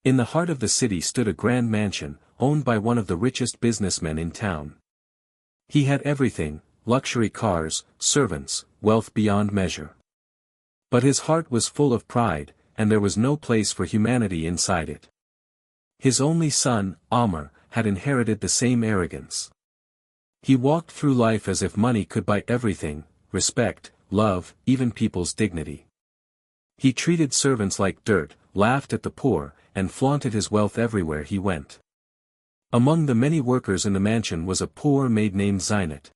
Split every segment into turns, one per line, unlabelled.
In the heart of the city stood a grand mansion, owned by one of the richest businessmen in town. He had everything: luxury cars, servants, wealth beyond measure. But his heart was full of pride, and there was no place for humanity inside it. His only son, Amr, had inherited the same arrogance. He walked through life as if money could buy everything: respect, love, even people's dignity. He treated servants like dirt, laughed at the poor, and flaunted his wealth everywhere he went. Among the many workers in the mansion was a poor maid named Zinat.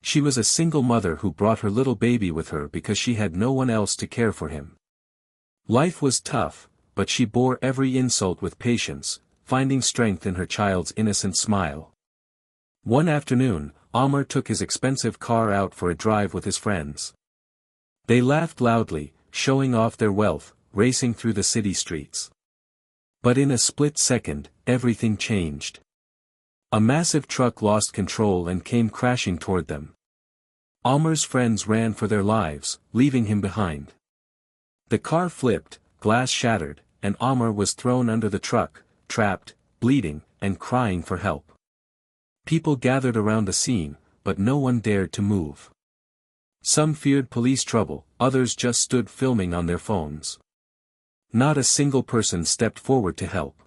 She was a single mother who brought her little baby with her because she had no one else to care for him. Life was tough, but she bore every insult with patience, finding strength in her child's innocent smile. One afternoon, Amr took his expensive car out for a drive with his friends. They laughed loudly, showing off their wealth, racing through the city streets. But in a split second, everything changed. A massive truck lost control and came crashing toward them. Amr's friends ran for their lives, leaving him behind. The car flipped, glass shattered, and Amr was thrown under the truck, trapped, bleeding, and crying for help. People gathered around the scene, but no one dared to move. Some feared police trouble, others just stood filming on their phones. Not a single person stepped forward to help.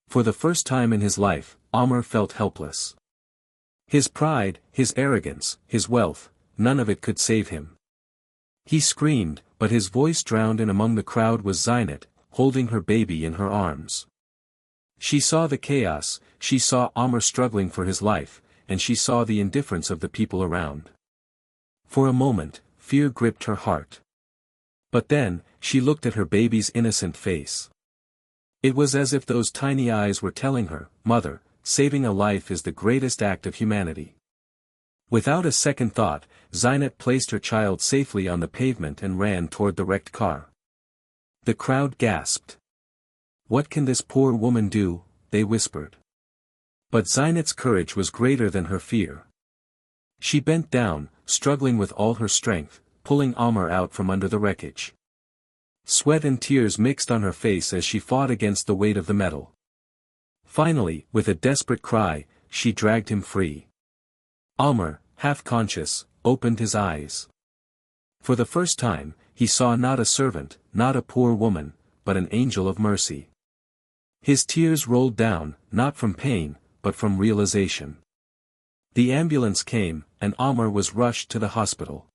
For the first time in his life, Amr felt helpless. His pride, his arrogance, his wealth, none of it could save him. He screamed, but his voice drowned in. Among the crowd was Zinat, holding her baby in her arms. She saw the chaos, she saw Amr struggling for his life, and she saw the indifference of the people around. For a moment, fear gripped her heart. But then, she looked at her baby's innocent face. It was as if those tiny eyes were telling her, "Mother, saving a life is the greatest act of humanity." Without a second thought, Zinat placed her child safely on the pavement and ran toward the wrecked car. The crowd gasped. "What can this poor woman do?" they whispered. But Zinat's courage was greater than her fear. She bent down, struggling with all her strength, pulling Amr out from under the wreckage. Sweat and tears mixed on her face as she fought against the weight of the metal. Finally, with a desperate cry, she dragged him free. Amr, half conscious, opened his eyes. For the first time, he saw not a servant, not a poor woman, but an angel of mercy. His tears rolled down, not from pain, but from realization. The ambulance came, and Amr was rushed to the hospital.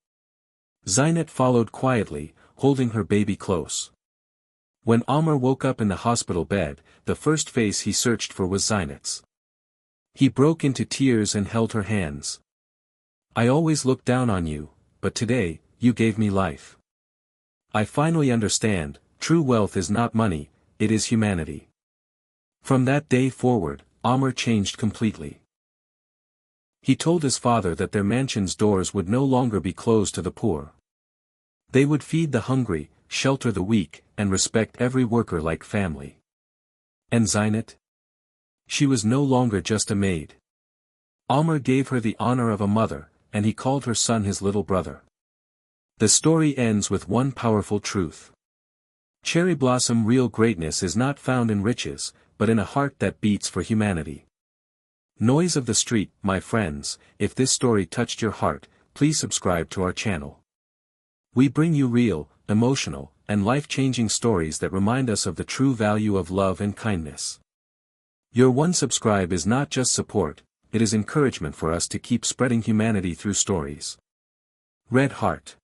Zinat followed quietly, holding her baby close. When Amr woke up in the hospital bed, the first face he searched for was Zinat's. He broke into tears and held her hands. "I always looked down on you, but today, you gave me life. I finally understand, true wealth is not money, it is humanity." From that day forward, Amr changed completely. He told his father that their mansion's doors would no longer be closed to the poor. They would feed the hungry, shelter the weak, and respect every worker like family. And Zinat? She was no longer just a maid. Amr gave her the honor of a mother, and he called her son his little brother. The story ends with one powerful truth. Cherry blossom real greatness is not found in riches, but in a heart that beats for humanity. Noise of the street, my friends, if this story touched your heart, please subscribe to our channel. We bring you real, emotional, and life-changing stories that remind us of the true value of love and kindness. Your one subscribe is not just support, it is encouragement for us to keep spreading humanity through stories. Red Heart.